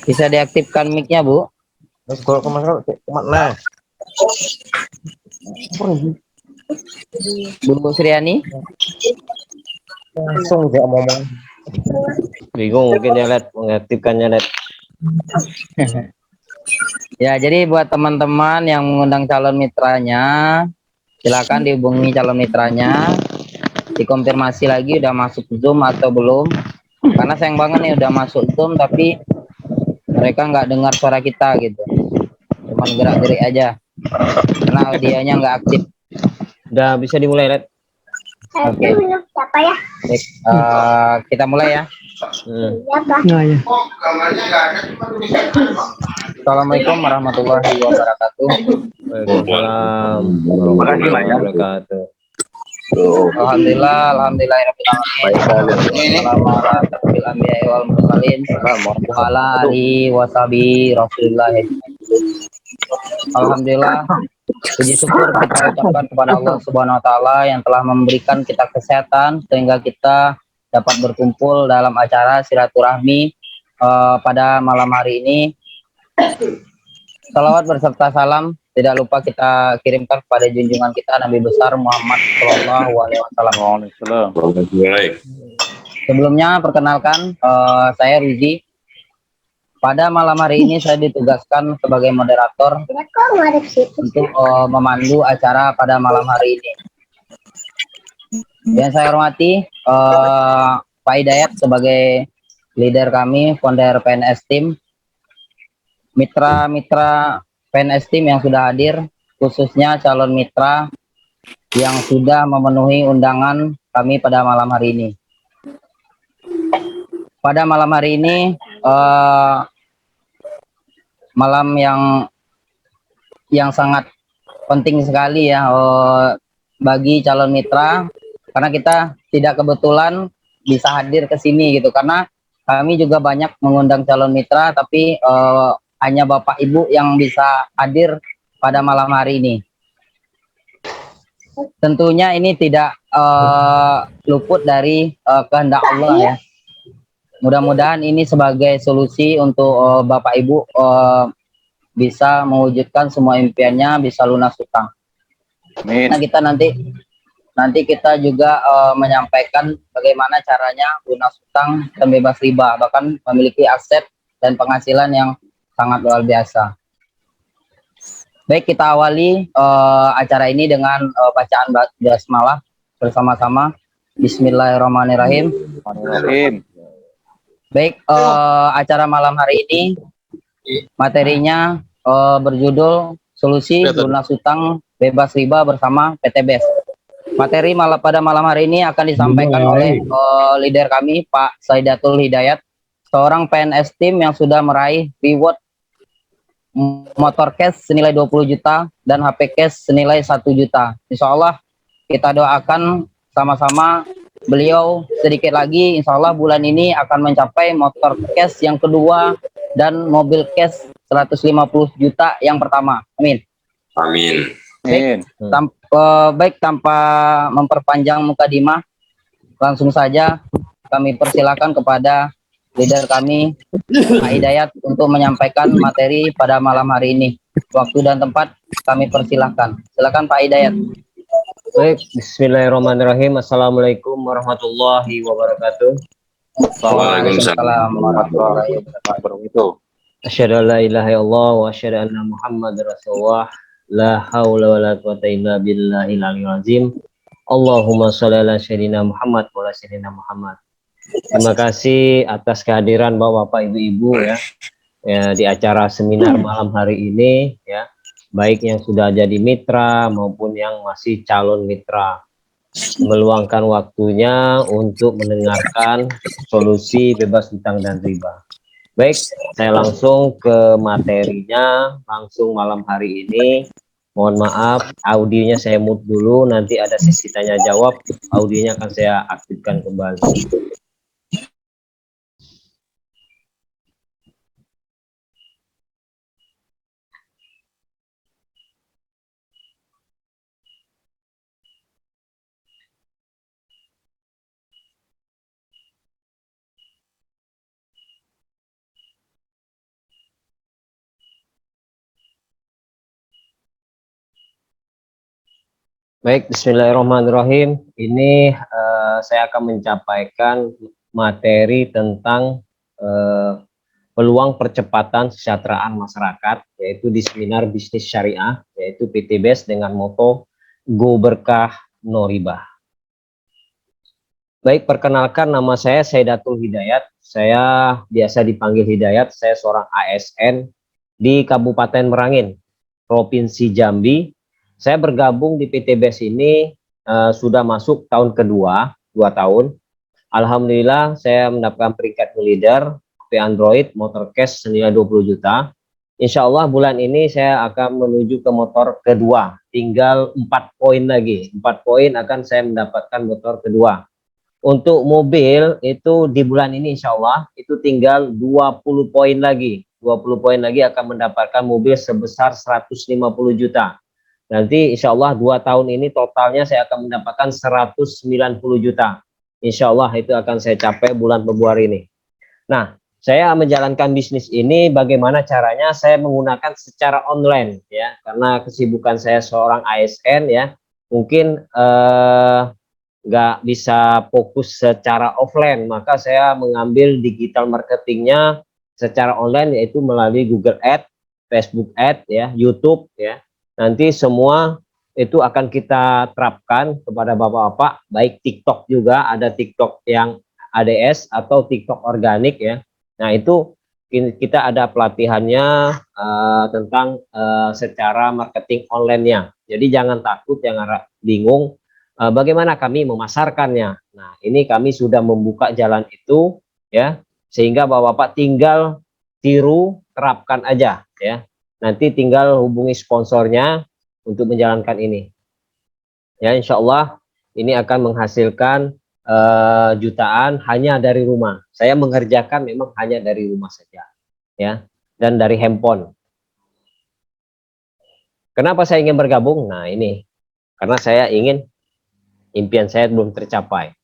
Bisa diaktifkan mic-nya, Bu. Terus kalau kemarin kemana? Bu Suryani. Langsung dia ngomong. Bingung mungkin ya, Let, mengaktifkannya, Let. Ya, jadi buat teman-teman yang mengundang calon mitranya, silakan dihubungi calon mitranya, dikonfirmasi lagi udah masuk Zoom atau belum. Karena sayang banget nih udah masuk Zoom tapi mereka nggak dengar suara kita gitu. Cuman gerak-gerik aja. Karena audionya nggak aktif. Udah bisa dimulai, Let. Oke. Baik, kita mulai ya. Assalamualaikum warahmatullahi wabarakatuh. Waalaikumsalam warahmatullahi wabarakatuh. Alhamdulillah, alhamdulillahirabbil alamin. Wassalamu ala asyrofil anbiya'i wal mursalin wa ala alihi washabihi Rasulillah. Alhamdulillah, puji syukur kita ucapkan kepada Allah Subhanahu wa taala yang telah memberikan kita kesehatan sehingga kita dapat berkumpul dalam acara silaturahmi pada malam hari ini. Salawat berserta salam tidak lupa kita kirimkan kepada junjungan kita Nabi besar Muhammad Shallallahu Alaihi Wasallam. Sebelumnya perkenalkan saya Rizi. Pada malam hari ini saya ditugaskan sebagai moderator untuk memandu acara pada malam hari ini. Yang saya hormati Pak Hidayat sebagai leader kami, founder PNS Team, mitra-mitra PNS Team yang sudah hadir, khususnya calon mitra yang sudah memenuhi undangan kami pada malam hari ini. Pada malam hari ini malam yang sangat penting sekali ya bagi calon mitra, karena kita tidak kebetulan bisa hadir ke sini gitu, karena kami juga banyak mengundang calon mitra tapi hanya Bapak Ibu yang bisa hadir pada malam hari ini. Tentunya ini tidak luput dari kehendak Allah ya. Mudah-mudahan ini sebagai solusi untuk Bapak Ibu bisa mewujudkan semua impiannya, bisa lunas hutang. Nah, kita nanti kita juga menyampaikan bagaimana caranya lunas hutang dan bebas riba, bahkan memiliki aset dan penghasilan yang sangat luar biasa. Baik, kita awali acara ini dengan bacaan basmalah bersama-sama. Bismillahirrahmanirrahim. Baik, acara malam hari ini materinya berjudul Solusi Lunas Hutang Bebas Riba bersama PTBS. Materi pada malam hari ini akan disampaikan oleh leader kami, Pak Saidatul Hidayat, seorang PNS Team yang sudah meraih reward motor cash senilai 20 juta dan HP cash senilai 1 juta. Insya Allah kita doakan sama-sama beliau sedikit lagi, insya Allah bulan ini akan mencapai motor cash yang kedua dan mobil cash 150 juta yang pertama. Amin. Amin. Baik, tanpa memperpanjang mukadimah, langsung saja kami persilakan kepada leader kami, Pak Hidayat, untuk menyampaikan materi pada malam hari ini. Waktu dan tempat kami persilahkan. Silakan Pak Hidayat. Baik, bismillahirrahmanirrahim. Assalamualaikum warahmatullahi wabarakatuh. Waalaikumsalam warahmatullahi wabarakatuh. Asyhadu an la ilaha illallah wa asyhadu anna Muhammadar Rasulullah. La haula wala quwata illa billahil aliyil azim. Allahumma shalli ala sayyidina Muhammad wa ala sayyidina Muhammad. Terima kasih atas kehadiran Bapak Ibu-ibu ya di acara seminar malam hari ini ya. Baik yang sudah jadi mitra maupun yang masih calon mitra, meluangkan waktunya untuk mendengarkan solusi bebas hutang dan riba. Baik, saya langsung ke materinya langsung malam hari ini. Mohon maaf, audionya saya mute dulu, nanti ada sesi tanya jawab, audionya akan saya aktifkan kembali. Baik, bismillahirrahmanirrahim. Ini saya akan menyampaikan materi tentang eh, peluang percepatan kesejahteraan masyarakat, yaitu di seminar bisnis syariah, yaitu PTBS dengan moto Go Berkah No Riba. Baik, perkenalkan nama saya Saidatul Hidayat. Saya biasa dipanggil Hidayat. Saya seorang ASN di Kabupaten Merangin, Provinsi Jambi. Saya bergabung di PTBS ini sudah masuk tahun kedua, 2 tahun. Alhamdulillah saya mendapatkan peringkat leader HP Android motor cash senilai 20 juta. Insya Allah bulan ini saya akan menuju ke motor kedua. Tinggal 4 poin lagi. 4 poin akan saya mendapatkan motor kedua. Untuk mobil itu di bulan ini insya Allah itu tinggal 20 poin lagi. 20 poin lagi akan mendapatkan mobil sebesar 150 juta. Nanti insya Allah 2 tahun ini totalnya saya akan mendapatkan 190 juta. Insya Allah itu akan saya capai bulan Februari ini. Nah, saya menjalankan bisnis ini bagaimana caranya? Saya menggunakan secara online ya, karena kesibukan saya seorang ASN ya. Mungkin nggak bisa fokus secara offline, maka saya mengambil digital marketingnya secara online, yaitu melalui Google Ads, Facebook Ads, ya, YouTube, ya. Nanti semua itu akan kita terapkan kepada bapak-bapak, baik TikTok juga, ada TikTok yang ADS atau TikTok organik ya. Nah itu kita ada pelatihannya tentang secara marketing online-nya. Jadi jangan takut, jangan bingung bagaimana kami memasarkannya. Nah, ini kami sudah membuka jalan itu ya, sehingga Bapak-bapak tinggal tiru, terapkan aja ya. Nanti tinggal hubungi sponsornya untuk menjalankan ini. Ya, insya Allah ini akan menghasilkan jutaan hanya dari rumah. Saya mengerjakan memang hanya dari rumah saja ya, dan dari handphone. Kenapa saya ingin bergabung? Nah, ini karena saya ingin impian saya belum tercapai.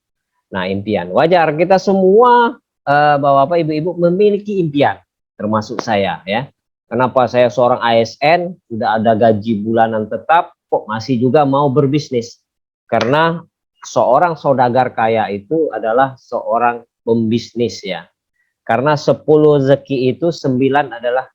Nah, impian wajar, kita semua bapak-bapak, ibu-ibu memiliki impian, termasuk saya ya. Kenapa saya seorang ASN sudah ada gaji bulanan tetap kok masih juga mau berbisnis? Karena seorang saudagar kaya itu adalah seorang pembisnis ya. Karena 10 rezeki itu 9 adalah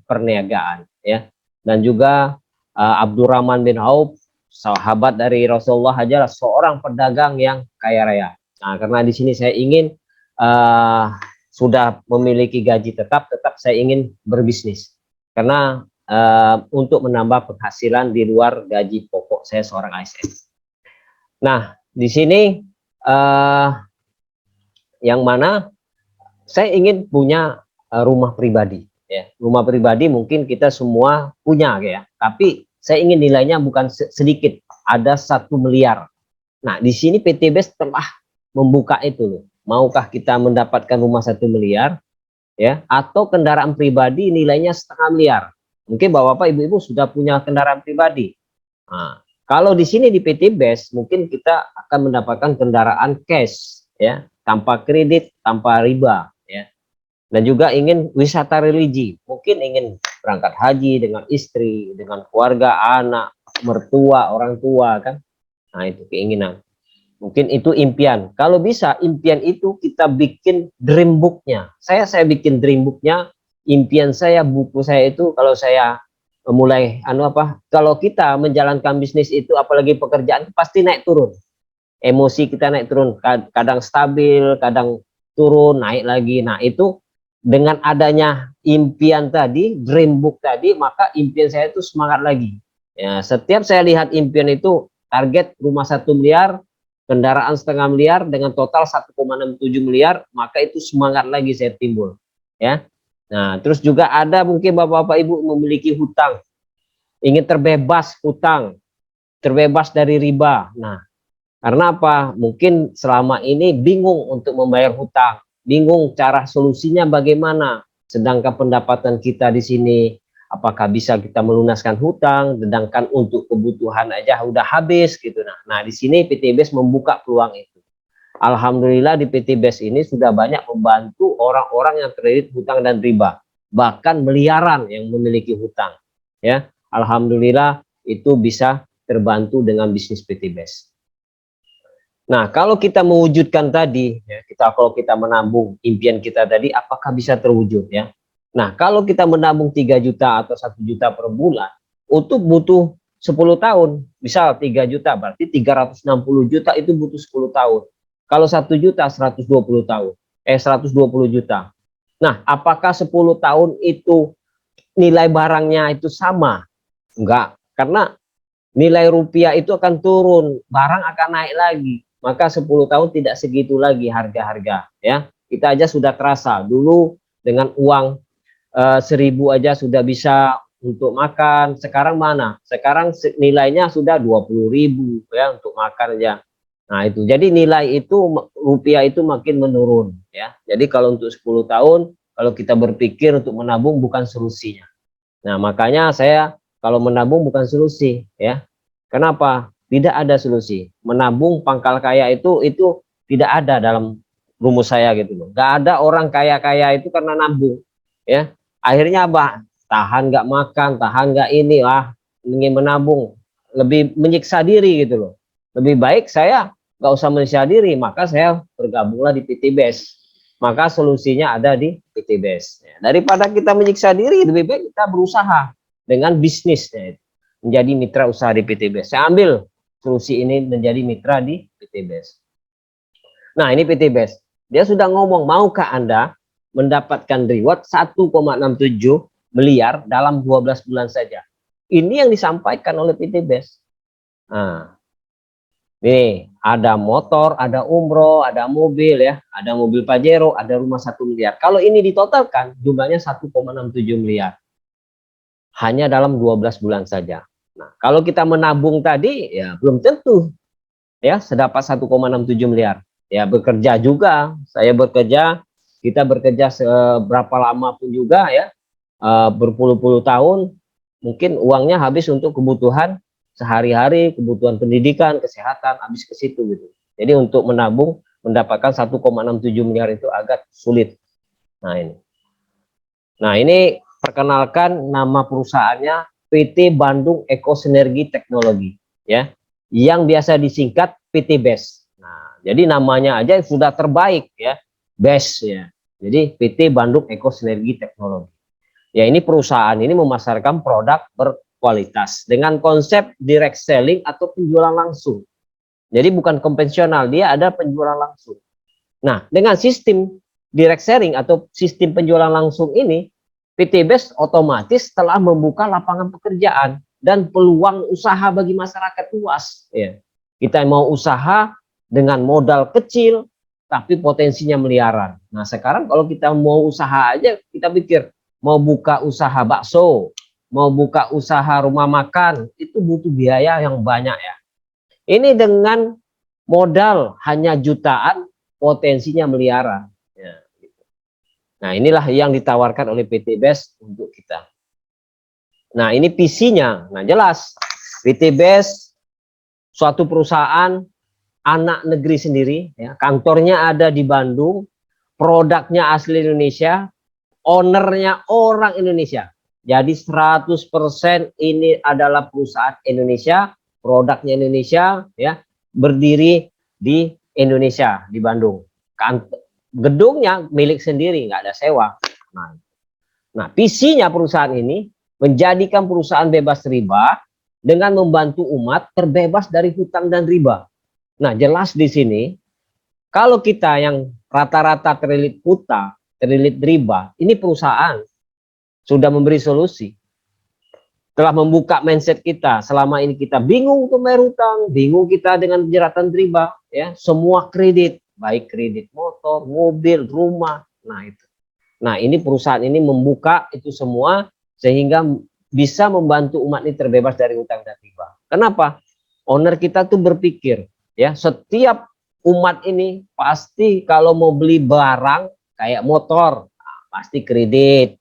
perniagaan ya. Dan juga Abdurrahman bin Auf, sahabat dari Rasulullah, adalah seorang pedagang yang kaya raya. Nah, karena di sini saya ingin sudah memiliki gaji tetap saya ingin berbisnis. Karena untuk menambah penghasilan di luar gaji pokok saya seorang ASN. Nah, di sini yang mana saya ingin punya rumah pribadi. Ya, rumah pribadi mungkin kita semua punya ya, tapi saya ingin nilainya bukan sedikit, ada 1 miliar. Nah, di sini PTBS telah membuka itu loh. Maukah kita mendapatkan rumah 1 miliar ya, atau kendaraan pribadi nilainya 0,5 miliar? Mungkin bapak-bapak, ibu-ibu sudah punya kendaraan pribadi. Nah, kalau di sini di PTBS mungkin kita akan mendapatkan kendaraan cash ya, tanpa kredit, tanpa riba ya. Dan juga ingin wisata religi, mungkin ingin berangkat haji dengan istri, dengan keluarga, anak, mertua, orang tua kan. Nah, itu keinginan. Mungkin itu impian. Kalau bisa impian itu kita bikin dream book-nya. Saya bikin dream book-nya. Impian saya, buku saya itu kalau saya mulai kalau kita menjalankan bisnis itu, apalagi pekerjaan, pasti naik turun. Emosi kita naik turun, kadang stabil, kadang turun, naik lagi. Nah, itu dengan adanya impian tadi, dream book tadi, maka impian saya itu semangat lagi. Ya, setiap saya lihat impian itu, target rumah 1 miliar, kendaraan 0,5 miliar dengan total 1,67 miliar, maka itu semangat lagi saya timbul. Ya. Nah, terus juga ada mungkin bapak-bapak ibu memiliki hutang, ingin terbebas hutang, terbebas dari riba. Nah, karena apa? Mungkin selama ini bingung untuk membayar hutang, bingung cara solusinya bagaimana. Sedangkan pendapatan kita di sini, apakah bisa kita melunaskan hutang, sedangkan untuk kebutuhan aja udah habis gitu. Nah di sini PTBS membuka peluang itu. Alhamdulillah di PTBS ini sudah banyak membantu orang-orang yang terlilit hutang dan riba, bahkan miliaran yang memiliki hutang. Ya, alhamdulillah itu bisa terbantu dengan bisnis PT BES. Nah, kalau kita mewujudkan tadi, ya, kalau kita menabung impian kita tadi, apakah bisa terwujud ya? Nah, kalau kita menabung 3 juta atau 1 juta per bulan, untuk butuh 10 tahun. Misal 3 juta, berarti 360 juta itu butuh 10 tahun. Kalau 1 juta, 120 tahun. 120 juta. Nah, apakah 10 tahun itu nilai barangnya itu sama? Enggak, karena nilai rupiah itu akan turun, barang akan naik lagi. Maka 10 tahun tidak segitu lagi harga-harga ya. Kita aja sudah terasa dulu dengan uang 1000 aja sudah bisa untuk makan. Sekarang mana? Sekarang nilainya sudah 20.000 ya untuk makan aja. Nah, itu. Jadi nilai itu rupiah itu makin menurun ya. Jadi kalau untuk 10 tahun kalau kita berpikir untuk menabung bukan solusinya. Nah, makanya saya kalau menabung bukan solusi ya. Kenapa? Tidak ada solusi. Menabung pangkal kaya itu tidak ada dalam rumus saya gitu loh. Gak ada orang kaya-kaya itu karena nabung ya. Akhirnya apa? Tahan nggak makan, tahan nggak ini, ingin menabung, lebih menyiksa diri gitu loh. Lebih baik saya nggak usah menyiksa diri, maka saya bergabunglah di PT BES. Maka solusinya ada di PT BES. Ya, daripada kita menyiksa diri, lebih baik kita berusaha dengan bisnisnya, menjadi mitra usaha di PT BES. Saya ambil solusi ini menjadi mitra di PT BES. Nah, ini PT BES. Dia sudah ngomong, maukah Anda mendapatkan reward 1,67 miliar dalam 12 bulan saja? Ini yang disampaikan oleh PT BES. Nah, nih, ada motor, ada umroh, ada mobil ya, ada mobil Pajero, ada rumah 1 miliar. Kalau ini ditotalkan, jumlahnya 1,67 miliar. Hanya dalam 12 bulan saja. Nah, kalau kita menabung tadi, ya belum tentu ya sedapat 1,67 miliar. Ya bekerja juga, saya bekerja, kita bekerja seberapa lama pun juga ya, berpuluh-puluh tahun, mungkin uangnya habis untuk kebutuhan sehari-hari, kebutuhan pendidikan, kesehatan, habis ke situ gitu. Jadi untuk menabung, mendapatkan 1,67 miliar itu agak sulit. Nah ini perkenalkan nama perusahaannya PT Bandung Eko Sinergi Teknologi ya, yang biasa disingkat PT BES. Nah, jadi namanya aja sudah terbaik ya, BES ya. Jadi PT Bandung Eko Sinergi Teknologi. Ya, ini perusahaan ini memasarkan produk berkualitas dengan konsep direct selling atau penjualan langsung. Jadi bukan konvensional, dia ada penjualan langsung. Nah, dengan sistem direct selling atau sistem penjualan langsung ini, PT BES otomatis telah membuka lapangan pekerjaan dan peluang usaha bagi masyarakat luas. Ya. Kita mau usaha dengan modal kecil, tapi potensinya miliaran. Nah sekarang kalau kita mau usaha aja, kita pikir mau buka usaha bakso, mau buka usaha rumah makan, itu butuh biaya yang banyak ya. Ini dengan modal hanya jutaan, potensinya miliaran. Ya. Nah, inilah yang ditawarkan oleh PT BES untuk kita. Nah, ini visinya. Nah, jelas PT BES suatu perusahaan anak negeri sendiri, ya, kantornya ada di Bandung, produknya asli Indonesia, ownernya orang Indonesia. Jadi 100% ini adalah perusahaan Indonesia, produknya Indonesia, ya, berdiri di Indonesia, di Bandung. Gedungnya milik sendiri, nggak ada sewa. Nah, visinya perusahaan ini menjadikan perusahaan bebas riba dengan membantu umat terbebas dari hutang dan riba. Nah, jelas di sini kalau kita yang rata-rata terlilit hutang, terlilit riba, ini perusahaan sudah memberi solusi. Telah membuka mindset kita. Selama ini kita bingung untuk bayar hutang, bingung kita dengan jeratan riba, ya, semua kredit, baik kredit motor, mobil, rumah. Nah, itu. Nah, ini perusahaan ini membuka itu semua sehingga bisa membantu umat ini terbebas dari hutang dan riba. Kenapa? Owner kita tuh berpikir, ya, setiap umat ini pasti kalau mau beli barang kayak motor, nah, pasti kredit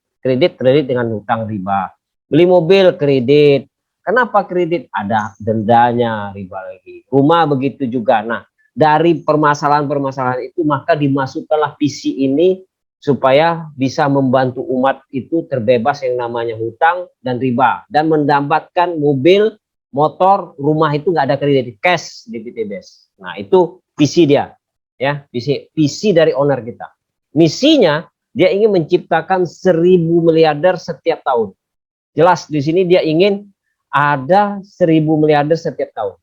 dengan hutang riba. Beli mobil kredit. Kenapa kredit? Ada dendanya, riba lagi. Rumah begitu juga. Nah, dari permasalahan-permasalahan itu maka dimasukkanlah visi ini supaya bisa membantu umat itu terbebas yang namanya hutang dan riba dan mendapatkan mobil motor, rumah itu nggak ada kredit, cash di PT BES. Nah, itu visi dia, ya, visi dari owner kita. Misinya dia ingin menciptakan 1.000 miliarder setiap tahun. Jelas di sini dia ingin ada 1.000 miliarder setiap tahun.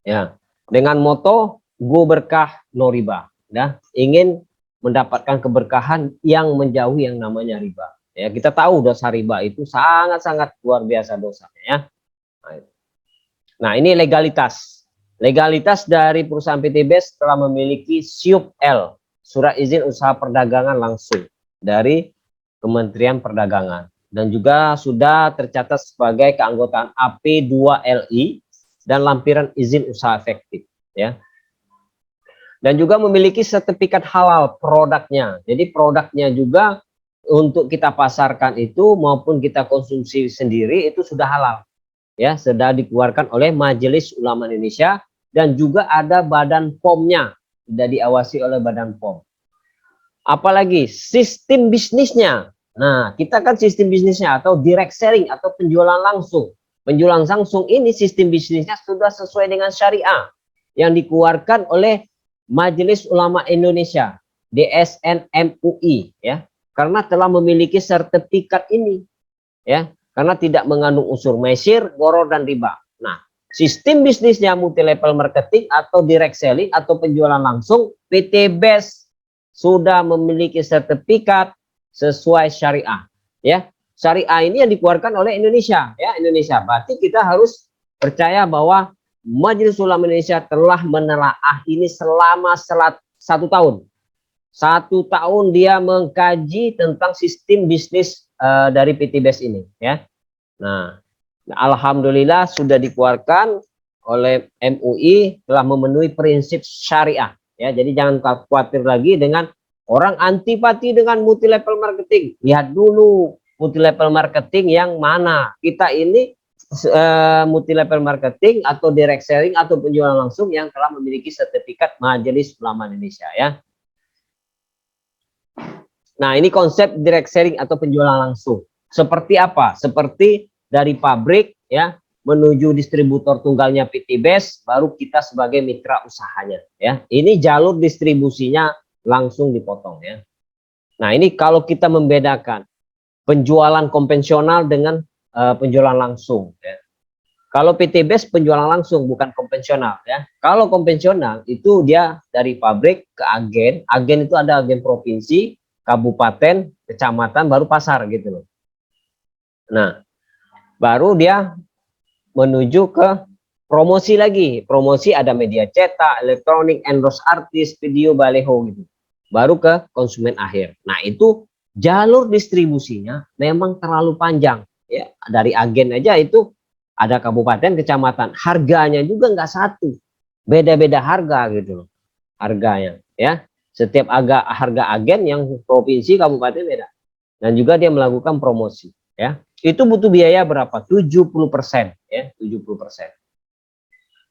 Ya, dengan moto go berkah no riba, ya, ingin mendapatkan keberkahan yang menjauhi yang namanya riba. Ya, kita tahu dosa riba itu sangat-sangat luar biasa dosanya, ya. Nah, ini legalitas. Legalitas dari perusahaan PT BES telah memiliki SIUP L, Surat Izin Usaha Perdagangan langsung dari Kementerian Perdagangan, dan juga sudah tercatat sebagai keanggotaan AP2LI dan lampiran izin usaha efektif, ya. Dan juga memiliki sertifikat halal produknya. Jadi produknya juga untuk kita pasarkan itu maupun kita konsumsi sendiri itu sudah halal, ya, sudah dikeluarkan oleh Majelis Ulama Indonesia, dan juga ada badan POM-nya, sudah diawasi oleh badan POM. Apalagi sistem bisnisnya. Nah, kita kan sistem bisnisnya atau direct selling atau penjualan langsung. Penjualan langsung ini sistem bisnisnya sudah sesuai dengan syariah yang dikeluarkan oleh Majelis Ulama Indonesia, DSN MUI, ya. Karena telah memiliki sertifikat ini, ya. Karena tidak mengandung unsur mesir, gharar, dan riba. Nah, sistem bisnisnya multi level marketing atau direct selling atau penjualan langsung, PT BES sudah memiliki sertifikat sesuai syariah, ya. Syariah ini yang dikeluarkan oleh Indonesia, ya, Indonesia. Berarti kita harus percaya bahwa Majelis Ulama Indonesia telah menelaah ini selama 1 tahun. 1 tahun dia mengkaji tentang sistem bisnis dari PT BES ini, ya. Nah, alhamdulillah sudah dikeluarkan oleh MUI, telah memenuhi prinsip syariah, ya. Jadi jangan khawatir lagi dengan orang antipati dengan multi level marketing. Lihat dulu multi level marketing yang mana. Kita ini multi level marketing atau direct selling atau penjualan langsung yang telah memiliki sertifikat Majelis Ulama Indonesia, ya. Nah, ini konsep direct selling atau penjualan langsung. Seperti apa? Seperti dari pabrik, ya, menuju distributor tunggalnya PT BES, baru kita sebagai mitra usahanya, ya. Ini jalur distribusinya langsung dipotong, ya. Nah, ini kalau kita membedakan penjualan konvensional dengan penjualan langsung, ya. Kalau PT BES penjualan langsung, bukan konvensional, ya. Kalau konvensional itu dia dari pabrik ke agen. Agen itu ada agen provinsi, kabupaten, kecamatan, baru pasar gitu loh. Nah, baru dia menuju ke promosi lagi. Promosi ada media cetak, elektronik, endorse artis, video, baleho gitu. Baru ke konsumen akhir. Nah, itu jalur distribusinya memang terlalu panjang, ya. Dari agen aja itu ada kabupaten, kecamatan. Harganya juga nggak satu. Beda-beda harga gitu loh. Harganya, ya. Setiap harga agen yang provinsi, kabupaten beda. Dan juga dia melakukan promosi, ya. Itu butuh biaya berapa? 70%, ya, 70%.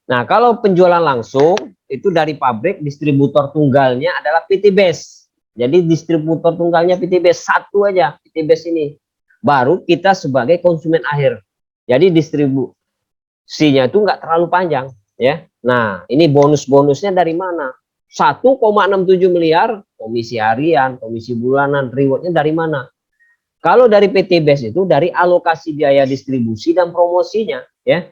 Nah, kalau penjualan langsung itu dari pabrik, distributor tunggalnya adalah PT BES. Jadi distributor tunggalnya PT BES satu aja, PT BES ini. Baru kita sebagai konsumen akhir. Jadi distribusinya itu nggak terlalu panjang, ya. Nah, ini bonus-bonusnya dari mana? 1,67 miliar komisi harian, komisi bulanan, rewardnya dari mana? Kalau dari PT BES itu dari alokasi biaya distribusi dan promosinya, ya.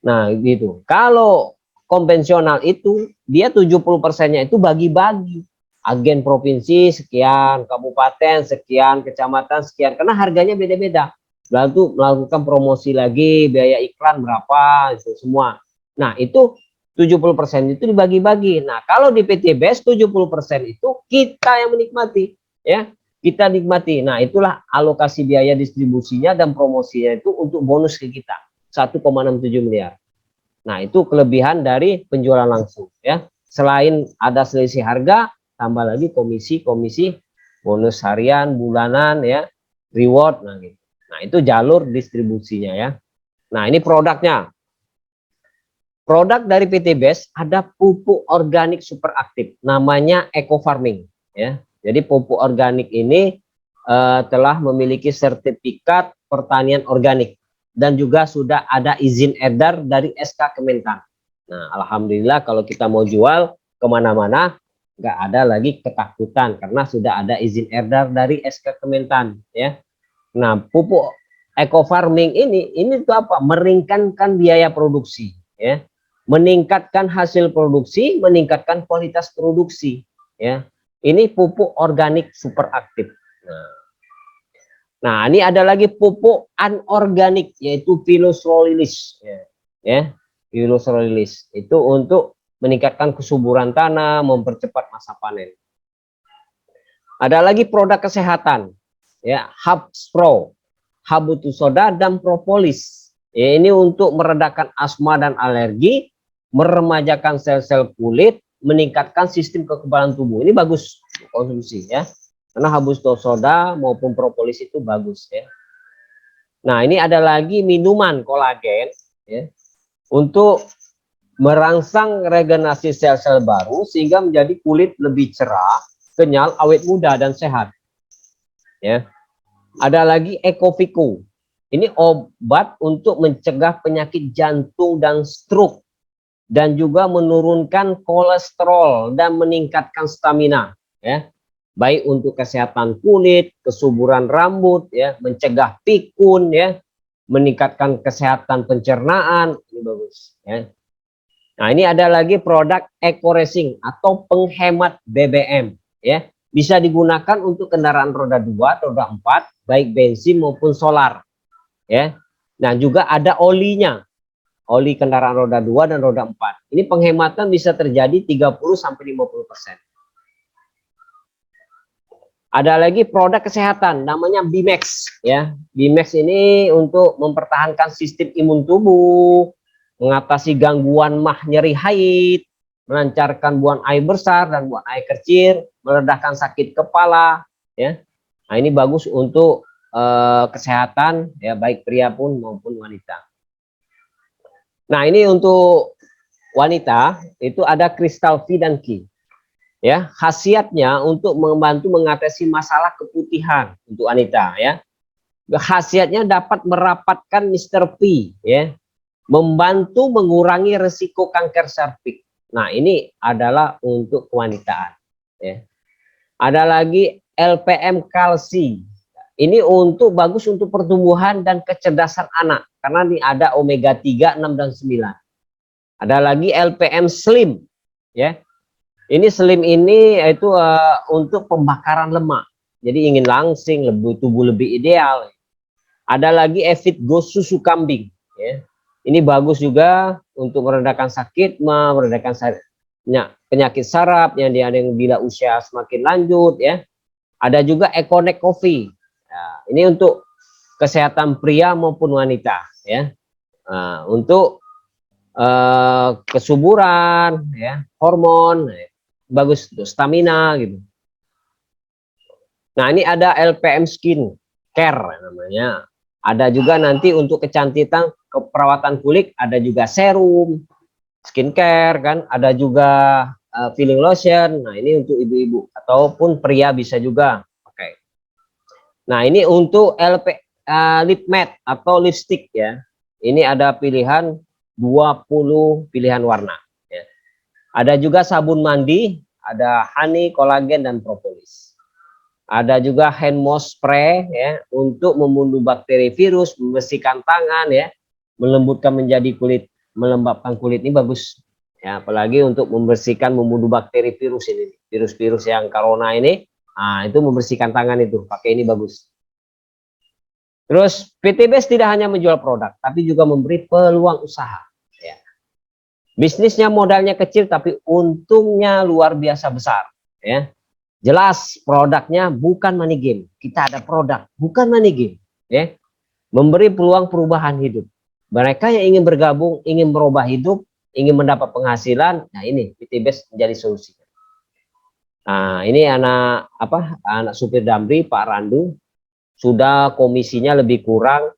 Nah, gitu. Kalau konvensional itu dia 70%-nya itu bagi-bagi. Agen provinsi sekian, kabupaten sekian, kecamatan sekian, karena harganya beda-beda. Lalu melakukan promosi lagi, biaya iklan berapa, itu semua. Nah, itu 70% itu dibagi-bagi. Nah, kalau di PT BES 70% itu kita yang menikmati, ya. Kita nikmati. Nah, itulah alokasi biaya distribusinya dan promosinya itu untuk bonus ke kita. 1,67 miliar. Nah, itu kelebihan dari penjualan langsung, ya. Selain ada selisih harga, tambah lagi komisi bonus harian, bulanan, ya, reward, nah gitu. Nah, itu jalur distribusinya, ya. Nah, ini produknya. Produk dari PT BES ada pupuk organik super aktif, namanya eco farming, ya. Jadi pupuk organik ini telah memiliki sertifikat pertanian organik dan juga sudah ada izin edar dari SK Kementan. Nah, alhamdulillah kalau kita mau jual kemana-mana nggak ada lagi ketakutan karena sudah ada izin edar dari SK Kementan, ya. Nah, pupuk eco farming ini tuh apa? Meringankan biaya produksi, ya. Meningkatkan hasil produksi, meningkatkan kualitas produksi, ya. Ini pupuk organik super aktif. Nah, ini ada lagi pupuk anorganik yaitu Pilus Rolilis, ya. Pilus Rolilis itu untuk meningkatkan kesuburan tanah, mempercepat masa panen. Ada lagi produk kesehatan, ya, Habspro, Habutusoda dan propolis. Ya, ini untuk meredakan asma dan alergi, meremajakan sel-sel kulit, meningkatkan sistem kekebalan tubuh. Ini bagus konsumsi, ya. Karena Habutusoda maupun propolis itu bagus, ya. Nah, ini ada lagi minuman kolagen, ya, untuk merangsang regenerasi sel-sel baru sehingga menjadi kulit lebih cerah, kenyal, awet muda dan sehat. Ya. Ada lagi Ecovico. Ini obat untuk mencegah penyakit jantung dan stroke dan juga menurunkan kolesterol dan meningkatkan stamina, ya. Baik untuk kesehatan kulit, kesuburan rambut, ya, mencegah pikun, ya, meningkatkan kesehatan pencernaan, ini bagus, ya. Nah, ini ada lagi produk Eco Racing atau penghemat BBM, ya. Bisa digunakan untuk kendaraan roda 2, roda 4, baik bensin maupun solar, ya. Nah, juga ada olinya. Oli kendaraan roda 2 dan roda 4. Ini penghematan bisa terjadi 30 sampai 50%. Ada lagi produk kesehatan namanya Bimex, ya. Bimex ini untuk mempertahankan sistem imun tubuh, mengatasi gangguan mah nyeri haid, melancarkan buang air besar dan buang air kecil, meredakan sakit kepala, ya. Nah, ini bagus untuk kesehatan, ya, baik pria pun maupun wanita. Nah, ini untuk wanita itu ada Crystal V dan Ki. Ya, khasiatnya untuk membantu mengatasi masalah keputihan untuk wanita, ya. Khasiatnya dapat merapatkan Mr. P, ya. Membantu mengurangi resiko kanker serviks. Nah, ini adalah untuk kewanitaan, ya. Ada lagi LPM kalsi. Ini untuk bagus untuk pertumbuhan dan kecerdasan anak karena ini ada omega 3, 6 dan 9. Ada lagi LPM slim, ya. Ini slim ini yaitu untuk pembakaran lemak. Jadi ingin langsing, tubuh lebih ideal. Ada lagi Evit Go susu kambing, ya. Ini bagus juga untuk meredakan sakit, meredakan penyakit saraf yang bila usia semakin lanjut, ya. Ada juga Econek Coffee. Nah, ini untuk kesehatan pria maupun wanita, ya. Nah, untuk kesuburan, ya, hormon, ya, bagus untuk stamina gitu. Nah, ini ada LPM Skin Care namanya. Ada juga nanti untuk kecantikan, keperawatan kulit, ada juga serum, skincare kan, ada juga peeling lotion. Nah, ini untuk ibu-ibu ataupun pria bisa juga. Oke. Nah, ini untuk lip matte atau lipstick, ya. Ini ada pilihan 20 pilihan warna, ya. Ada juga sabun mandi, ada honey, kolagen dan propolis. Ada juga hand wash spray, ya, untuk membunuh bakteri virus, membersihkan tangan, ya, melembutkan menjadi kulit, melembabkan kulit. Ini bagus, ya, apalagi untuk membersihkan, membunuh bakteri virus ini, virus-virus yang corona ini. Nah, itu membersihkan tangan itu, pakai ini bagus. Terus PTBS tidak hanya menjual produk, tapi juga memberi peluang usaha, ya. Bisnisnya modalnya kecil, tapi untungnya luar biasa besar, ya. Jelas produknya bukan money game. Kita ada produk, bukan money game, ya. Memberi peluang perubahan hidup. Mereka yang ingin bergabung, ingin merubah hidup, ingin mendapat penghasilan, nah ini PTBS menjadi solusi. Nah, ini anak supir Damri, Pak Randu, sudah komisinya lebih kurang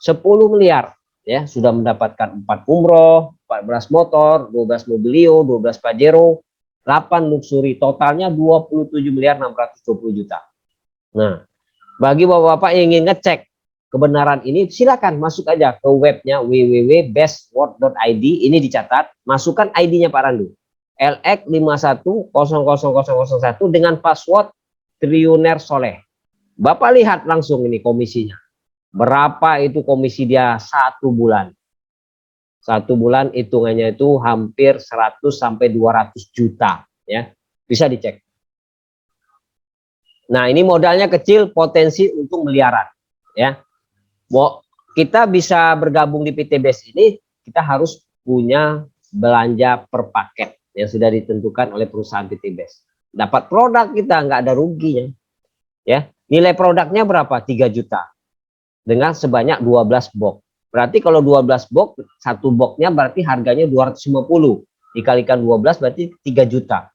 10 miliar, ya, sudah mendapatkan 4 umroh, 14 motor, 12 mobilio, 12 Pajero, 8 luxury, totalnya 27 miliar 620 juta. Nah, bagi bapak-bapak yang ingin ngecek kebenaran ini, silakan masuk aja ke webnya www.bestword.id. Ini dicatat, masukkan ID-nya Pak Randu. LX51000001 dengan password Triliuner Soleh. Bapak lihat langsung ini komisinya. Berapa itu komisi dia 1 bulan. 1 bulan hitungannya itu hampir 100 sampai 200 juta. Ya, bisa dicek. Nah, ini modalnya kecil, potensi untuk miliaran. Ya, kita bisa bergabung di PTBS ini, kita harus punya belanja per paket yang sudah ditentukan oleh perusahaan PTBS. Dapat produk kita nggak ada ruginya. Ya, nilai produknya berapa? 3 juta dengan sebanyak 12 box. Berarti kalau 12 box, satu boxnya berarti harganya 250 dikalikan 12 berarti 3 juta.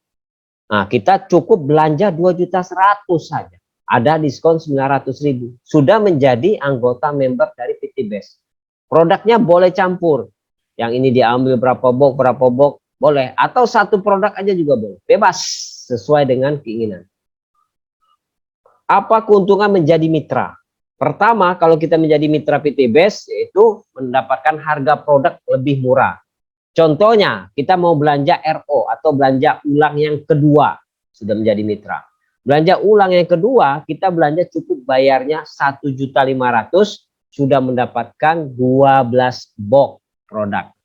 Nah, kita cukup belanja 2.100.000 saja. Ada diskon 900.000. Sudah menjadi anggota member dari PTBS. Produknya boleh campur. Yang ini diambil berapa box boleh. Atau satu produk aja juga boleh. Bebas sesuai dengan keinginan. Apa keuntungan menjadi mitra? Pertama, kalau kita menjadi mitra PTBS, yaitu mendapatkan harga produk lebih murah. Contohnya, kita mau belanja RO atau belanja ulang yang kedua, sudah menjadi mitra. Belanja ulang yang kedua, kita belanja cukup bayarnya 1.500.000, sudah mendapatkan 12 box produk.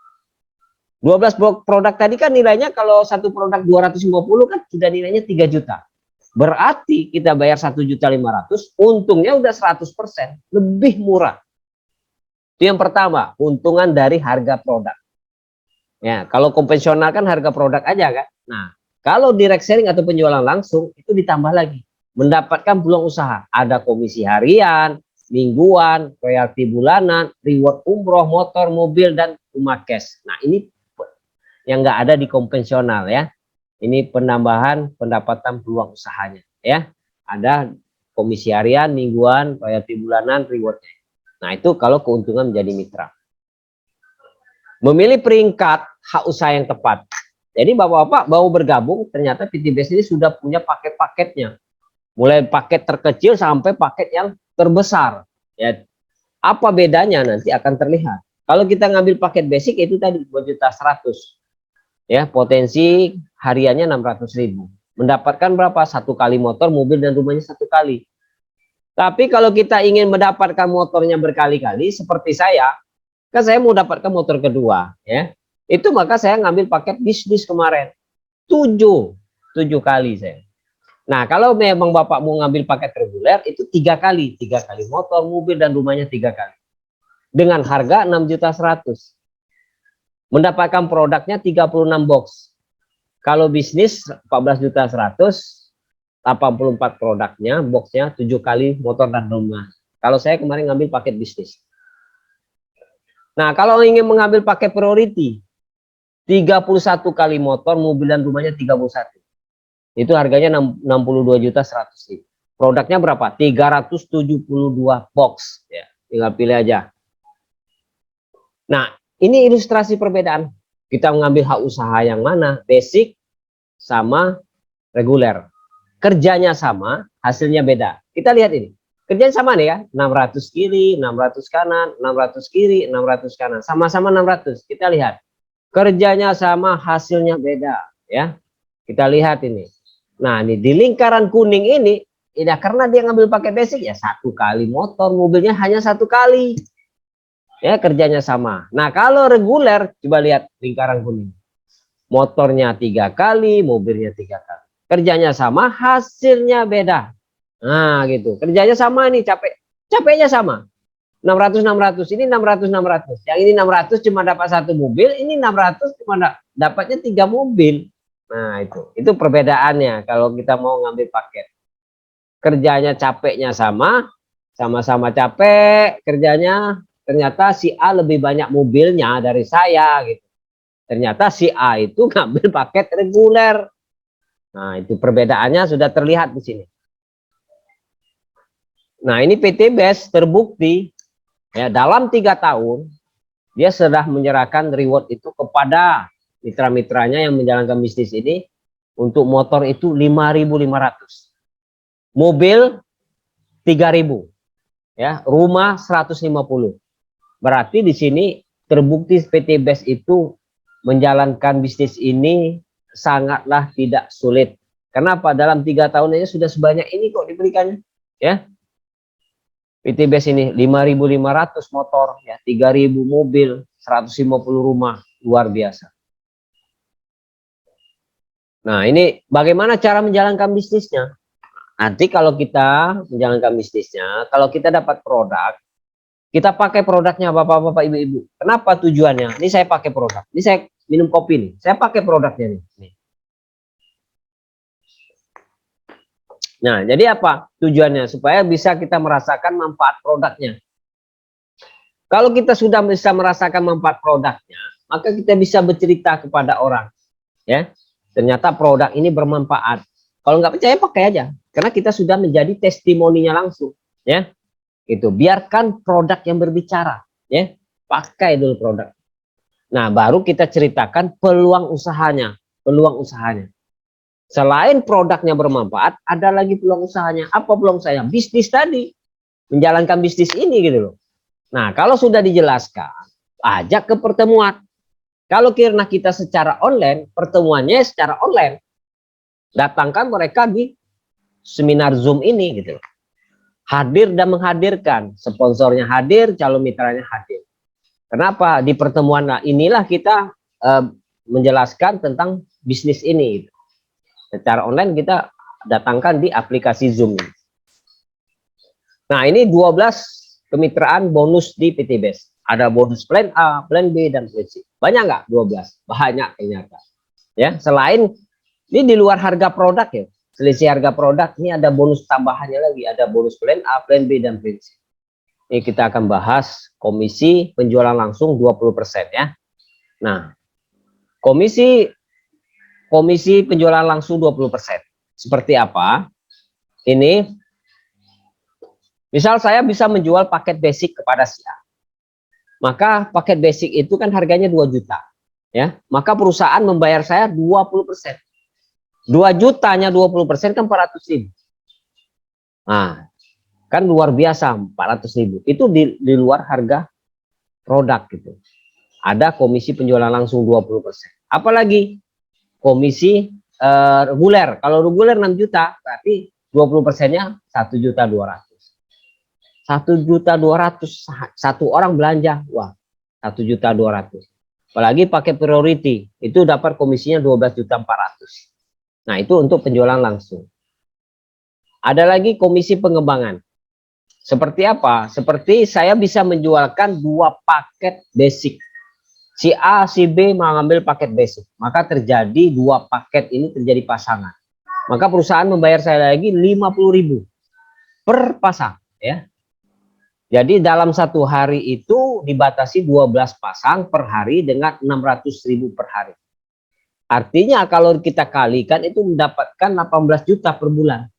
12 box produk tadi kan nilainya kalau satu produk 250 kan sudah nilainya 3 juta. Berarti kita bayar 1.500.000, untungnya udah 100%, lebih murah. Itu yang pertama, keuntungan dari harga produk. Ya, kalau konvensional kan harga produk aja kan. Nah, kalau direct selling atau penjualan langsung itu ditambah lagi, mendapatkan peluang usaha. Ada komisi harian, mingguan, royalti bulanan, reward umroh, motor, mobil, dan rumah cash. Nah, ini yang nggak ada di konvensional ya. Ini penambahan pendapatan peluang usahanya ya. Ada komisi harian, mingguan, royalti bulanan, rewardnya. Nah, itu kalau keuntungan menjadi mitra. Memilih peringkat hak usaha yang tepat. Jadi bapak-bapak mau bergabung, ternyata PTBS ini sudah punya paket-paketnya. Mulai paket terkecil sampai paket yang terbesar. Ya, apa bedanya nanti akan terlihat. Kalau kita ngambil paket basic itu tadi 2.100.000. Ya, potensi hariannya 600.000. Mendapatkan berapa? 1 kali motor, mobil, dan rumahnya 1 kali. Tapi kalau kita ingin mendapatkan motornya berkali-kali, seperti saya, kan saya mau dapatkan motor kedua, ya. Itu maka saya ngambil paket bisnis kemarin. 7 kali saya. Nah, kalau memang Bapak mau ngambil paket reguler, itu 3 kali. 3 kali motor, mobil, dan rumahnya 3 kali. Dengan harga 6.100.000. Mendapatkan produknya 36 box. Kalau bisnis 14.100.000, 84 produknya, boxnya 7 kali motor dan rumah. Kalau saya kemarin ngambil paket bisnis. Nah, kalau ingin mengambil paket priority, 31 kali motor, mobil, dan rumahnya 31. Itu harganya 62.100.000. Produknya berapa? 372 box. Ya, tinggal pilih aja. Nah, ini ilustrasi perbedaan. Kita mengambil hak usaha yang mana? Basic sama reguler. Kerjanya sama, hasilnya beda. Kita lihat ini. Kerjanya sama nih ya. 600 kiri, 600 kanan, 600 kiri, 600 kanan. Sama-sama 600. Kita lihat. Kerjanya sama, hasilnya beda. Ya, kita lihat ini. Nah, ini di lingkaran kuning ini, ya karena dia ngambil pakai basic ya 1 kali motor, mobilnya hanya 1 kali. Ya, kerjanya sama. Nah, kalau reguler, coba lihat lingkaran kuning. Motornya 3 kali, mobilnya 3 kali. Kerjanya sama, hasilnya beda. Nah, gitu. Kerjanya sama nih, capeknya sama. 600 ini 600. Yang ini 600 cuma dapat 1 mobil, ini 600 cuma dapatnya 3 mobil. Nah, itu perbedaannya kalau kita mau ngambil paket. Kerjanya capeknya sama-sama capek kerjanya. Ternyata si A lebih banyak mobilnya dari saya gitu. Ternyata si A itu ngambil paket reguler. Nah, itu perbedaannya sudah terlihat di sini. Nah, ini PTBS terbukti ya dalam 3 tahun dia sudah menyerahkan reward itu kepada mitra-mitranya yang menjalankan bisnis ini. Untuk motor itu 5.500. Mobil 3.000. ya, rumah 150. Berarti di sini terbukti PT BES itu menjalankan bisnis ini sangatlah tidak sulit. Kenapa? Dalam 3 tahun aja sudah sebanyak ini kok diberikannya, ya. PT BES ini 5.500 motor, ya, 3.000 mobil, 150 rumah, luar biasa. Nah, ini bagaimana cara menjalankan bisnisnya? Nanti kalau kita menjalankan bisnisnya, kalau kita dapat produk, kita pakai produknya bapak-bapak, ibu-ibu. Kenapa tujuannya? Ini saya pakai produk. Ini saya minum kopi nih. Saya pakai produknya nih. Nah, jadi apa tujuannya? Supaya bisa kita merasakan manfaat produknya. Kalau kita sudah bisa merasakan manfaat produknya, maka kita bisa bercerita kepada orang. Ya, ternyata produk ini bermanfaat. Kalau nggak percaya pakai aja, karena kita sudah menjadi testimoninya langsung. Ya, itu biarkan produk yang berbicara. Ya, pakai dulu produk. Nah, baru kita ceritakan peluang usahanya. Peluang usahanya. Selain produknya bermanfaat, ada lagi peluang usahanya. Apa peluang usahanya? Bisnis tadi. Menjalankan bisnis ini gitu loh. Nah, kalau sudah dijelaskan, ajak ke pertemuan. Kalau karena kita secara online, pertemuannya secara online. Datangkan mereka di seminar Zoom ini gitu loh. Hadir dan menghadirkan. Sponsornya hadir, calon mitranya hadir. Kenapa? Di pertemuan inilah kita menjelaskan tentang bisnis ini. Secara online kita datangkan di aplikasi Zoom. Nah, ini 12 kemitraan bonus di PT BES. Ada bonus plan A, plan B, dan plan C. Banyak nggak? 12. Banyak ternyata. Ya, selain ini di luar harga produk ya. Selisih harga produk, ini ada bonus tambahannya lagi. Ada bonus plan A, plan B, dan plan C. Ini kita akan bahas komisi penjualan langsung 20% ya. Nah, komisi penjualan langsung 20%. Seperti apa? Ini misal saya bisa menjual paket basic kepada si A. Maka paket basic itu kan harganya 2 juta. Ya, maka perusahaan membayar saya 20%. 2 jutanya 20% kan 400.000. Nah, kan luar biasa 400.000. Itu di luar harga produk gitu. Ada komisi penjualan langsung 20%. Apalagi komisi reguler. Kalau reguler 6 juta, berarti 20%-nya 1.200.000. 1.200.000 satu orang belanja. Wah, 1.200.000. Apalagi pakai priority, itu dapat komisinya 12.400.000. Nah, itu untuk penjualan langsung. Ada lagi komisi pengembangan. Seperti apa? Seperti saya bisa menjualkan 2 paket basic. Si A, si B mengambil paket basic. Maka terjadi 2 paket ini terjadi pasangan. Maka perusahaan membayar saya lagi 50.000 per pasang. Ya. Jadi dalam 1 hari itu dibatasi 12 pasang per hari dengan 600.000 per hari. Artinya kalau kita kalikan itu mendapatkan 18 juta per bulan.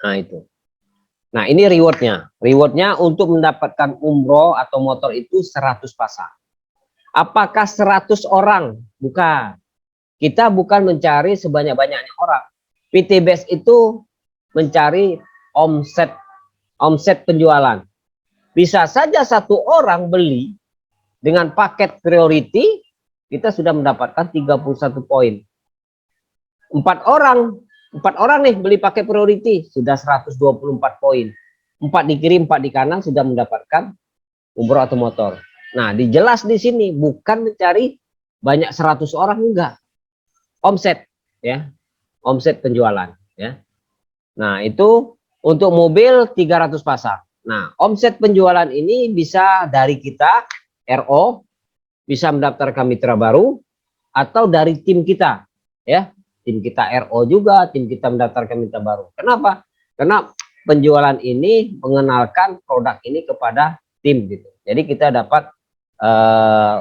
Nah itu. Nah ini rewardnya. Rewardnya untuk mendapatkan umroh atau motor itu 100 pasang. Apakah 100 orang? Bukan. Kita bukan mencari sebanyak-banyaknya orang. PT BES itu mencari omset penjualan. Bisa saja 1 orang beli dengan paket priority, kita sudah mendapatkan 31 poin. 4 orang nih beli pakai priority, sudah 124 poin. 4 di kiri, 4 di kanan sudah mendapatkan umroh atau motor. Nah, dijelas di sini bukan mencari banyak 100 orang, enggak. Omset ya. Omset penjualan ya. Nah, itu untuk mobil 300 pasang. Nah, omset penjualan ini bisa dari kita RO, bisa mendaftarkan mitra baru, atau dari tim kita ya. Tim kita RO juga, tim kita mendaftarkan mitra baru. Kenapa? Karena penjualan ini mengenalkan produk ini kepada tim gitu. Jadi kita dapat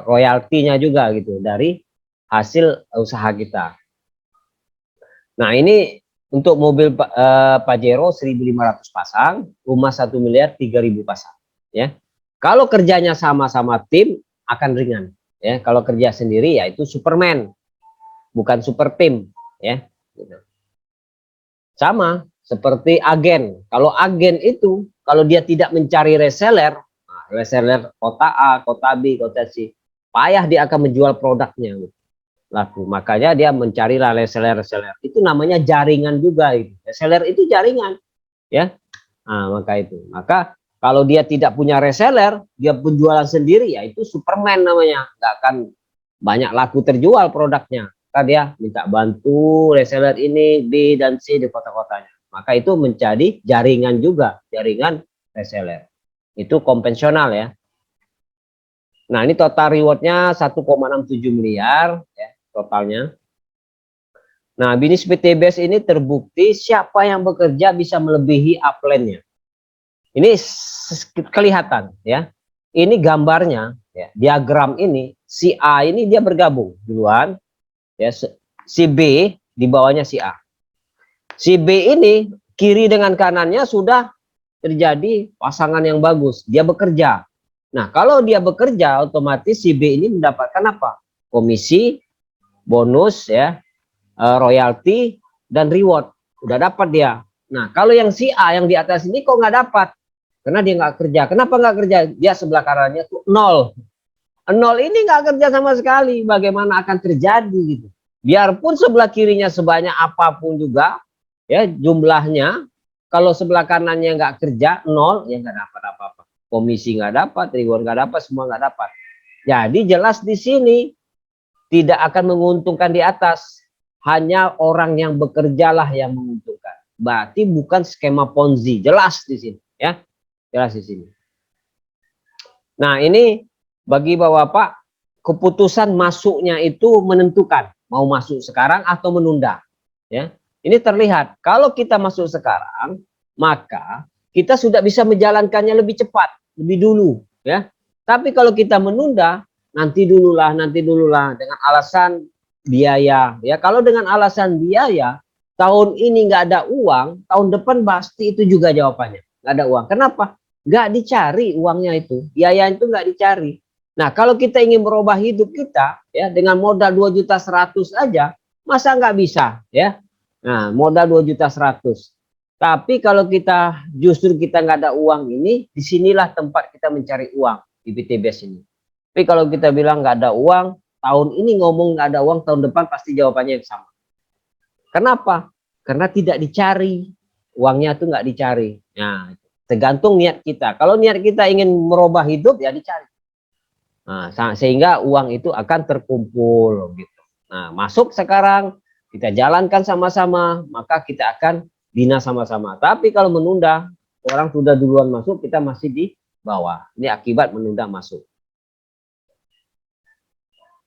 royaltinya juga gitu dari hasil usaha kita. Nah, ini untuk mobil Pajero 1.500 pasang, rumah 1 miliar 3.000 pasang ya. Kalau kerjanya sama-sama tim akan ringan ya. Kalau kerja sendiri ya itu Superman, bukan super tim ya. Sama seperti agen. Kalau agen itu, kalau dia tidak mencari reseller, nah, reseller kota A, kota B, kota C, payah dia akan menjual produknya laku. Makanya dia mencarilah reseller-reseller. Itu namanya jaringan juga itu. Reseller itu jaringan, ya. Nah, maka itu. Maka kalau dia tidak punya reseller, dia penjualan sendiri, ya itu Superman namanya. Nggak akan banyak laku terjual produknya. Maka dia minta bantu reseller ini, B dan C di kota-kotanya. Maka itu menjadi jaringan juga, jaringan reseller. Itu konvensional ya. Nah, ini total rewardnya 1,67 miliar ya, totalnya. Nah, bisnis PTBS ini terbukti siapa yang bekerja bisa melebihi upline-nya. Ini kelihatan ya. Ini gambarnya ya, diagram ini si A ini dia bergabung duluan ya, si B di bawahnya si A. Si B ini kiri dengan kanannya sudah terjadi pasangan yang bagus, dia bekerja. Nah, kalau dia bekerja otomatis si B ini mendapatkan apa? Komisi, bonus ya, royalti dan reward. Udah dapat dia. Nah, kalau yang si A yang di atas ini kok nggak dapat? Karena dia nggak kerja. Kenapa nggak kerja? Dia sebelah kanannya tuh nol. Nol ini nggak kerja sama sekali. Bagaimana akan terjadi gitu? Biarpun sebelah kirinya sebanyak apapun juga, ya jumlahnya, kalau sebelah kanannya nggak kerja nol, ya nggak dapat apa-apa. Komisi nggak dapat, reward nggak dapat, semua nggak dapat. Jadi jelas di sini tidak akan menguntungkan di atas. Hanya orang yang bekerjalah yang menguntungkan. Berarti bukan skema Ponzi. Jelas di sini, ya. Jelas di sini. Nah, ini bagi Bapak, keputusan masuknya itu menentukan mau masuk sekarang atau menunda, ya. Ini terlihat kalau kita masuk sekarang, maka kita sudah bisa menjalankannya lebih cepat, lebih dulu, ya. Tapi kalau kita menunda, nanti dululah dengan alasan biaya, ya. Kalau dengan alasan biaya, tahun ini nggak ada uang, tahun depan pasti itu juga jawabannya nggak ada uang. Kenapa? Nggak dicari uangnya itu, biaya itu nggak dicari. Nah, kalau kita ingin merubah hidup kita, ya dengan modal 2.100.000 aja, masa nggak bisa, ya? Nah, modal 2.100.000. Tapi kalau kita justru kita nggak ada uang ini, disinilah tempat kita mencari uang di PTBS ini. Tapi kalau kita bilang nggak ada uang, tahun ini ngomong nggak ada uang, tahun depan pasti jawabannya yang sama. Kenapa? Karena tidak dicari, uangnya itu nggak dicari. Nah, tergantung niat kita. Kalau niat kita ingin merubah hidup, ya dicari. Nah, sehingga uang itu akan terkumpul gitu. Nah, masuk sekarang, kita jalankan sama-sama, maka kita akan bina sama-sama. Tapi kalau menunda, orang sudah duluan masuk, kita masih di bawah. Ini akibat menunda masuk.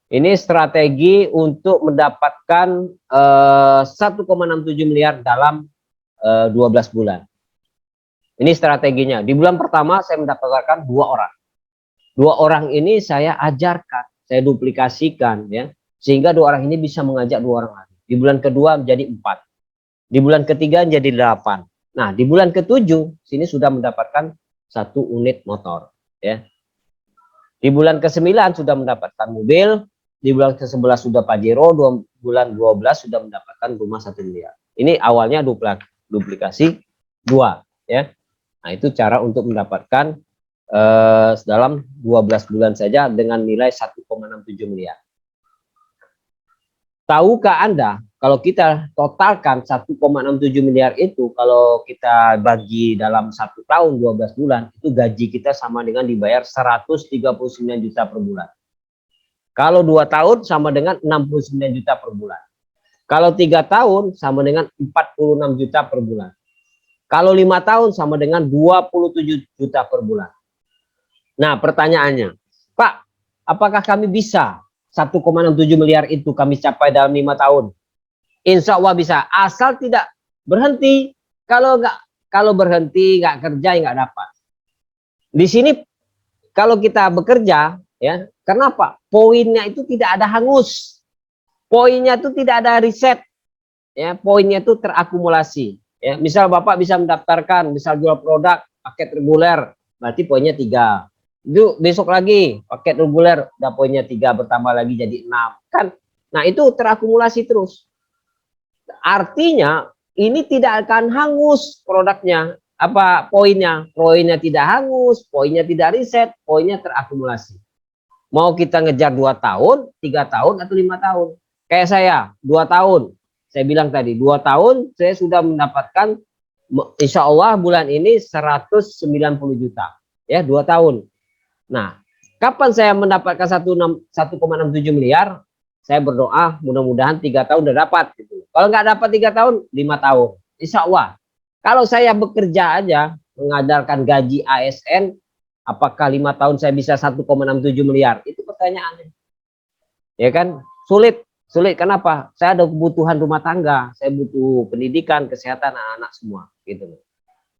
Ini strategi untuk mendapatkan 1,67 miliar dalam 12 bulan. Ini strateginya. Di bulan pertama saya mendapatkan 2 orang. 2 orang ini saya ajarkan, saya duplikasikan ya. Sehingga 2 orang ini bisa mengajak 2 orang lagi. Di bulan kedua menjadi 4. Di bulan ketiga menjadi 8. Nah, di bulan ke-7 sini sudah mendapatkan 1 unit motor ya. Di bulan ke-9 sudah mendapatkan mobil, di bulan ke-11 sudah Pajero, bulan 12 sudah mendapatkan rumah 1 miliar. Ini awalnya duplikasi 2 ya. Nah, itu cara untuk mendapatkan dalam 12 bulan saja dengan nilai 1,67 miliar. Tahukah Anda kalau kita totalkan 1,67 miliar itu, kalau kita bagi dalam 1 tahun 12 bulan, itu gaji kita sama dengan dibayar 139 juta per bulan. Kalau 2 tahun sama dengan 69 juta per bulan. Kalau 3 tahun sama dengan 46 juta per bulan. Kalau 5 tahun sama dengan 27 juta per bulan. Nah, pertanyaannya, Pak, apakah kami bisa 1,67 miliar itu kami capai dalam 5 tahun? Insya Allah bisa, asal tidak berhenti. Kalau berhenti nggak kerja nggak dapat. Di sini kalau kita bekerja, ya, kenapa? Poinnya itu tidak ada hangus, poinnya itu tidak ada riset, ya, poinnya itu terakumulasi. Ya, misal Bapak bisa mendaftarkan, misal jual produk paket reguler, berarti poinnya 3. Itu besok lagi paket reguler, udah poinnya 3, bertambah lagi jadi 6 kan. Nah, itu terakumulasi terus. Artinya ini tidak akan hangus produknya. Apa poinnya? Poinnya tidak hangus, poinnya tidak riset, poinnya terakumulasi. Mau kita ngejar 2 tahun, 3 tahun, atau 5 tahun. Kayak saya, 2 tahun. Saya bilang tadi, 2 tahun saya sudah mendapatkan, insya Allah bulan ini 190 juta. Ya, 2 tahun. Nah, kapan saya mendapatkan 1,67 miliar? Saya berdoa mudah-mudahan 3 tahun udah dapat. Gitu. Kalau nggak dapat 3 tahun, 5 tahun. Insya Allah. Kalau saya bekerja aja, mengadarkan gaji ASN, apakah 5 tahun saya bisa 1,67 miliar? Itu pertanyaannya. Ya kan? Sulit. Sulit. Kenapa? Saya ada kebutuhan rumah tangga. Saya butuh pendidikan, kesehatan anak-anak semua. Gitu.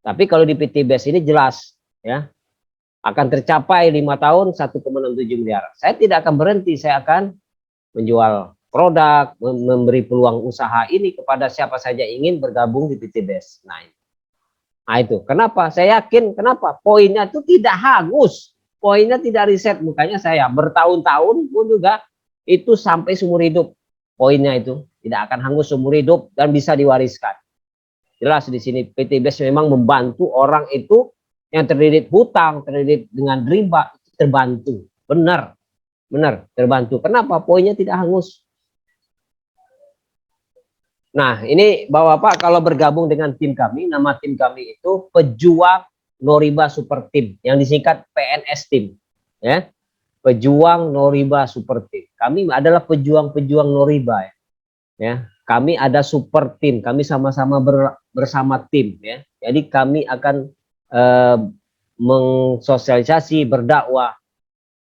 Tapi kalau di PTBS ini jelas. Ya, akan tercapai 5 tahun 1,67 miliar. Saya tidak akan berhenti. Saya akan menjual produk, memberi peluang usaha ini kepada siapa saja ingin bergabung di PTBS. Nah itu kenapa saya yakin, kenapa poinnya itu tidak hangus, poinnya tidak riset. Makanya saya bertahun-tahun pun juga itu sampai seumur hidup, poinnya itu tidak akan hangus seumur hidup dan bisa diwariskan. Jelas di sini PTBS memang membantu orang itu yang terlilit hutang, terlilit dengan riba, terbantu. Benar terbantu. Kenapa? Poinnya tidak hangus. Nah, ini Bapak-Bapak kalau bergabung dengan tim kami, nama tim kami itu Pejuang No Riba Super Team, yang disingkat PNS Team. Ya, Pejuang No Riba Super Team. Kami adalah pejuang-pejuang no riba. Ya, kami ada super team. Kami sama-sama bersama tim. Ya, jadi kami akan mengsosialisasi, berdakwah,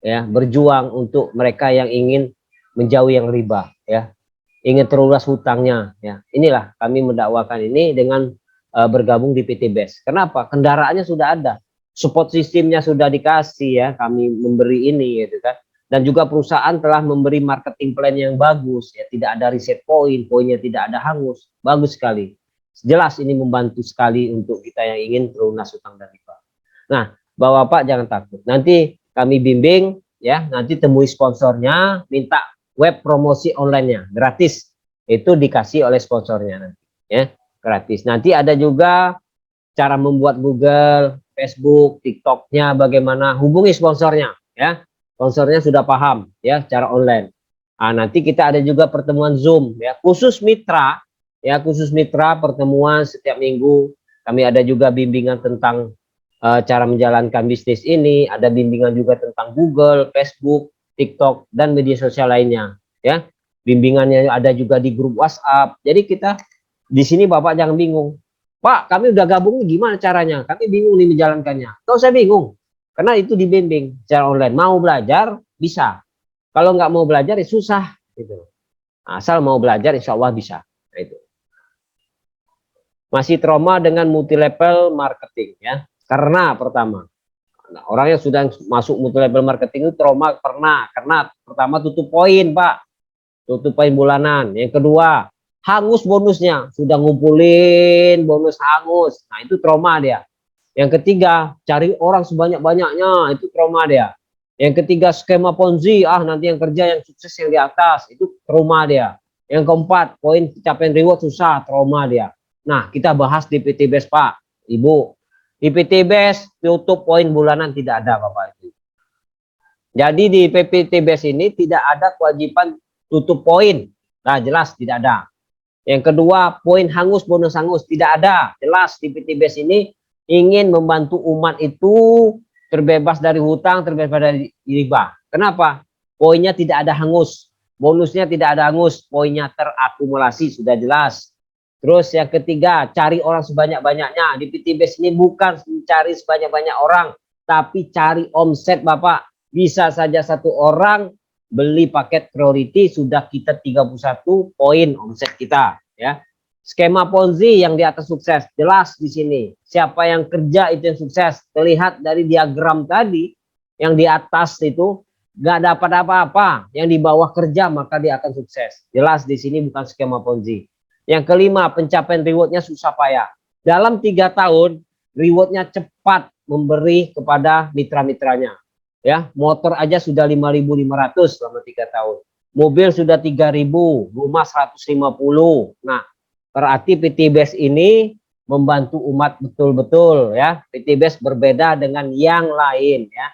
ya, berjuang untuk mereka yang ingin menjauhi yang riba, ya, ingin terlunas hutangnya, ya. Inilah kami mendakwakan ini dengan bergabung di PTBS. Kenapa? Kendaraannya sudah ada, support sistemnya sudah dikasih, ya, kami memberi ini, gitu kan. Dan juga perusahaan telah memberi marketing plan yang bagus, ya, tidak ada reset point, poinnya tidak ada hangus, bagus sekali. Jelas ini membantu sekali untuk kita yang ingin terlunas hutang dan riba. Nah, Bapak-bapak jangan takut. Nanti kami bimbing, ya, nanti temui sponsornya, minta web promosi online-nya gratis, itu dikasih oleh sponsornya nanti, ya, gratis. Nanti ada juga cara membuat Google, Facebook, TikTok-nya bagaimana, hubungi sponsornya, ya, sponsornya sudah paham, ya, cara online. Nah, nanti kita ada juga pertemuan Zoom, ya, khusus mitra, ya, khusus mitra, pertemuan setiap minggu. Kami ada juga bimbingan tentang cara menjalankan bisnis ini, ada bimbingan juga tentang Google, Facebook, TikTok, dan media sosial lainnya. Ya, bimbingannya ada juga di grup WhatsApp. Jadi kita di sini Bapak jangan bingung. Pak, kami udah gabung, gimana caranya? Kami bingung nih menjalankannya. Tahu saya bingung, karena itu dibimbing secara online. Mau belajar bisa. Kalau nggak mau belajar ya susah. Gitu. Asal mau belajar, insya Allah bisa. Nah, itu. Masih trauma dengan multi level marketing, ya. Karena pertama, orang yang sudah masuk multi level marketing itu trauma karena pertama tutup poin, Pak, tutup poin bulanan. Yang kedua, hangus bonusnya, sudah ngumpulin bonus hangus, nah itu trauma dia. Yang ketiga, cari orang sebanyak-banyaknya, itu trauma dia. Yang ketiga, skema Ponzi, nanti yang kerja yang sukses yang di atas, itu trauma dia. Yang keempat, poin pencapaian reward susah, trauma dia. Nah, kita bahas di PTBS, Pak, Ibu. Di PTBS tutup poin bulanan tidak ada, Bapak Ibu. Jadi di PTBS ini tidak ada kewajiban tutup poin. Nah, jelas tidak ada. Yang kedua, poin hangus, bonus hangus tidak ada. Jelas di PTBS ini ingin membantu umat itu terbebas dari hutang, terbebas dari riba. Kenapa? Poinnya tidak ada hangus, bonusnya tidak ada hangus, poinnya terakumulasi, sudah jelas. Terus yang ketiga, cari orang sebanyak-banyaknya. Di PTBS ini bukan mencari sebanyak-banyak orang, tapi cari omset, Bapak. Bisa saja satu orang beli paket priority, sudah kita 31 poin omset kita, ya. Skema Ponzi yang di atas sukses, jelas di sini. Siapa yang kerja itu yang sukses. Terlihat dari diagram tadi, yang di atas itu nggak dapat apa-apa, yang di bawah kerja maka dia akan sukses. Jelas di sini bukan skema Ponzi. Yang kelima, pencapaian rewardnya susah payah. Dalam 3 tahun, rewardnya cepat memberi kepada mitra-mitranya. Ya, motor aja sudah 5.500 selama 3 tahun. Mobil sudah 3.000, rumah 150. Nah, Berarti PTBS ini membantu umat betul-betul ya. PTBS berbeda dengan yang lain ya.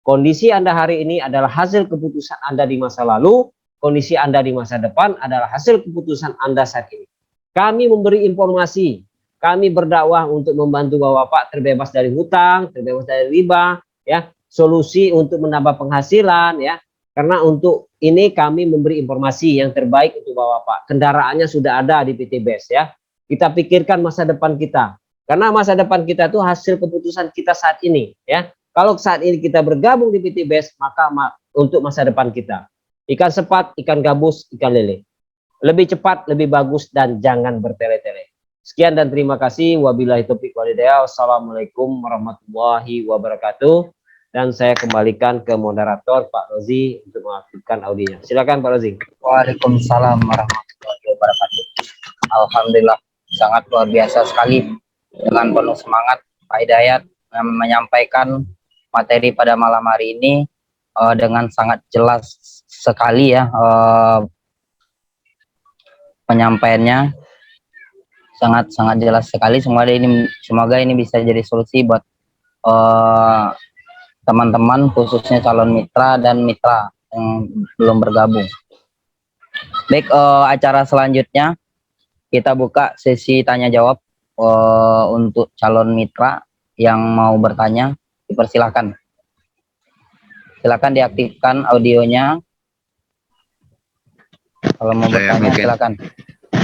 Kondisi Anda hari ini adalah hasil keputusan Anda di masa lalu, kondisi Anda di masa depan adalah hasil keputusan Anda saat ini. Kami memberi informasi, kami berdakwah untuk membantu Bapak terbebas dari hutang, terbebas dari riba, ya, solusi untuk menambah penghasilan, ya. Karena untuk ini kami memberi informasi yang terbaik untuk Bapak. Kendaraannya sudah ada di PTBS ya. Kita pikirkan masa depan kita. Karena masa depan kita itu hasil keputusan kita saat ini ya. Kalau saat ini kita bergabung di PTBS, maka untuk masa depan kita. Ikan sepat, ikan gabus, ikan lele. Lebih cepat, lebih bagus, dan jangan bertele-tele. Sekian dan terima kasih. Wabillahi taufiq walhidayah. Wassalamualaikum warahmatullahi wabarakatuh. Dan saya kembalikan ke moderator Pak Rozi untuk mengaktifkan audionya. Silakan Pak Rozi. Waalaikumsalam warahmatullahi wabarakatuh. Alhamdulillah, sangat luar biasa sekali dengan penuh semangat Pak Hidayat menyampaikan materi pada malam hari ini dengan sangat jelas sekali ya, penyampaiannya sangat jelas sekali. Semoga ini bisa jadi solusi buat teman-teman, khususnya calon mitra dan mitra yang belum bergabung. Baik, acara selanjutnya kita buka sesi tanya jawab untuk calon mitra yang mau bertanya, dipersilahkan. Silakan diaktifkan audionya. Kalau mau bertanya silakan.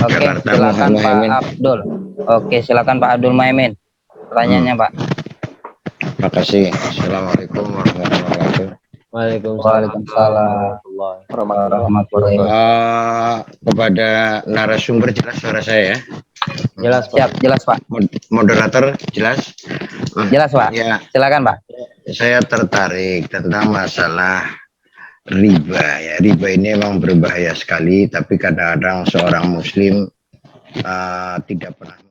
Oke, silakan Pak Abdul. Oke, silakan Pak Abdul Muhaimin. Pertanyaannya, Pak. Terima kasih. Assalamualaikum warahmatullahi wabarakatuh. Waalaikumsalam warahmatullahi wabarakatuh. Kepada narasumber jelas suara saya ya? Jelas, siap, jelas Pak. Moderator jelas? Jelas Pak. Ya. Silakan Pak. Saya tertarik tentang masalah riba ya. Riba ini memang berbahaya sekali, tapi kadang-kadang seorang muslim tidak pernah